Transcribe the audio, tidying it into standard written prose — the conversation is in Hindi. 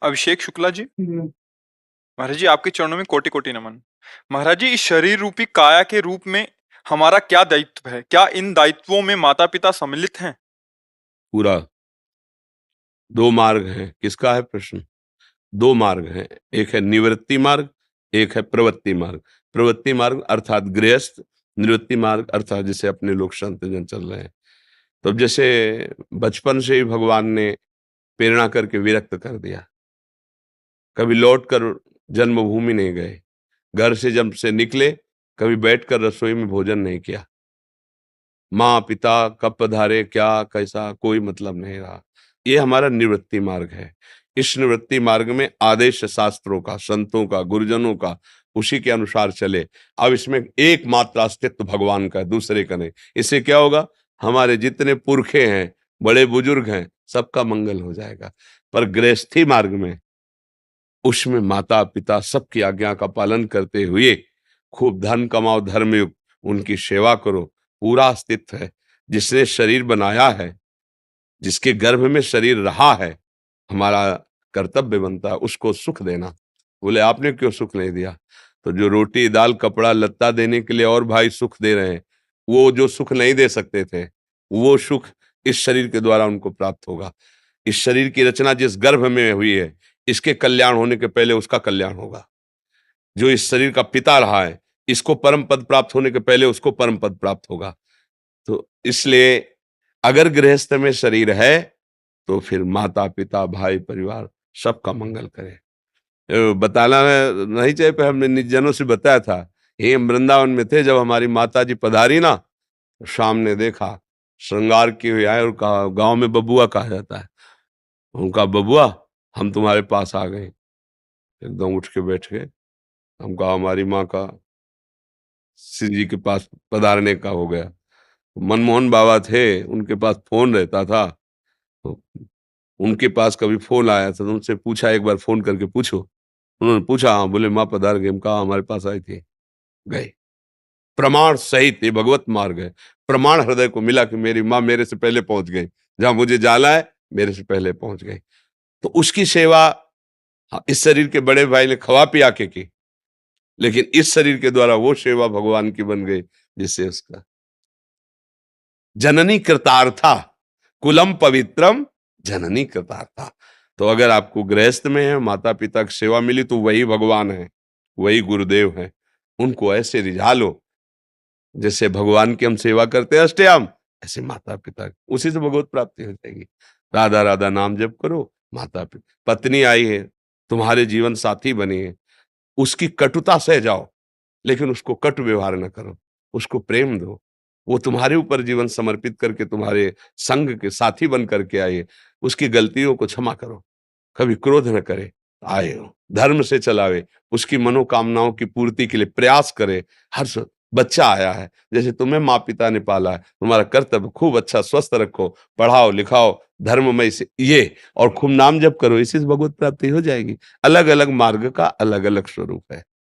अभिषेक शुक्ला जी। महाराज जी, आपके चरणों में कोटि कोटि नमन। महाराज जी, इस शरीर रूपी काया के रूप में हमारा क्या दायित्व है? क्या इन दायित्वों में माता पिता सम्मिलित हैं? पूरा 2 मार्ग हैं। किसका है प्रश्न? 2 मार्ग हैं, एक है निवृत्ति मार्ग, एक है प्रवृत्ति मार्ग। प्रवृत्ति मार्ग अर्थात गृहस्थ, निवृत्ति मार्ग अर्थात जैसे अपने लोग संत जन चल रहे हैं। तो अब जैसे बचपन से ही भगवान ने प्रेरणा करके विरक्त कर दिया, कभी लौट कर जन्मभूमि नहीं गए, घर से जब से निकले कभी बैठकर रसोई में भोजन नहीं किया, माँ पिता कब पधारे क्या कैसा कोई मतलब नहीं रहा। ये हमारा निवृत्ति मार्ग है। इस निवृत्ति मार्ग में आदेश शास्त्रों का, संतों का, गुरुजनों का, उसी के अनुसार चले। अब इसमें एकमात्र अस्तित्व भगवान का है, दूसरे का नहीं। इससे क्या होगा? हमारे जितने पुरखे हैं, बड़े बुजुर्ग हैं, सबका मंगल हो जाएगा। पर गृहस्थी मार्ग में, उसमें माता पिता सबकी आज्ञा का पालन करते हुए खूब धन कमाओ, धर्मयुक्त, उनकी सेवा करो, पूरा अस्तित्व है। जिसने शरीर बनाया है, जिसके गर्भ में शरीर रहा है, हमारा कर्तव्य बनता है उसको सुख देना। बोले आपने क्यों सुख नहीं दिया? तो जो रोटी दाल कपड़ा लत्ता देने के लिए और भाई सुख दे रहे हैं, वो जो सुख नहीं दे सकते थे, वो सुख इस शरीर के द्वारा उनको प्राप्त होगा। इस शरीर की रचना जिस गर्भ में हुई है, इसके कल्याण होने के पहले उसका कल्याण होगा। जो इस शरीर का पिता रहा है, इसको परम पद प्राप्त होने के पहले उसको परम पद प्राप्त होगा। तो इसलिए अगर गृहस्थ में शरीर है तो फिर माता पिता भाई परिवार सबका मंगल करे। बताना नहीं चाहिए, पर हमने निज जनों से बताया था। ये हम वृंदावन में थे, जब हमारी माता जी पधारी ना, तो शाम ने देखा श्रृंगार किए हुए आए और कहा गांव में बबुआ कहा जाता है। उनका बबुआ हम तुम्हारे पास आ गए। एकदम उठ के बैठ गए। हम कहा हमारी माँ का श्री जी के पास पधारने का हो गया। मनमोहन बाबा थे, उनके पास फोन रहता था, तो उनके पास कभी फोन आया था तो उनसे पूछा, एक बार फोन करके पूछो। उन्होंने पूछा, हाँ। बोले माँ पधार गए? हम कहा हमारे पास आई थी, गए। प्रमाण सहित ये भगवत मार्ग है। प्रमाण हृदय को मिला कि मेरी माँ मेरे से पहले पहुंच गई, जहां मुझे जाना है मेरे से पहले पहुंच गई। तो उसकी सेवा, हाँ, इस शरीर के बड़े भाई ने खवा पिया के की, लेकिन इस शरीर के द्वारा वो सेवा भगवान की बन गई जिससे उसका जननी कृतार्था, कुलम पवित्रम जननी कृतार्था। तो अगर आपको गृहस्थ में है, माता पिता की सेवा मिली, तो वही भगवान है, वही गुरुदेव है। उनको ऐसे रिझा लो जैसे भगवान की हम सेवा करते हैं अष्टयाम, ऐसे माता पिता, उसी से भगवत प्राप्ति हो जाएगी। राधा राधा नाम जप करो। माता पिता, पत्नी आई है, तुम्हारे जीवन साथी बनी है, उसकी कटुता सह जाओ, लेकिन उसको कटु व्यवहार न करो, उसको प्रेम दो। वो तुम्हारे ऊपर जीवन समर्पित करके तुम्हारे संग के साथी बन करके आए, उसकी गलतियों को क्षमा करो, कभी क्रोध न करे, आए हो धर्म से चलावे, उसकी मनोकामनाओं की पूर्ति के लिए प्रयास करे। बच्चा आया है, जैसे तुम्हें माँ पिता ने पाला है, तुम्हारा कर्तव्य खूब अच्छा स्वस्थ रखो, पढ़ाओ लिखाओ धर्ममय से ये, और खूब नाम जप करो, इसी से भगवत प्राप्ति हो जाएगी। अलग अलग मार्ग का अलग अलग स्वरूप है।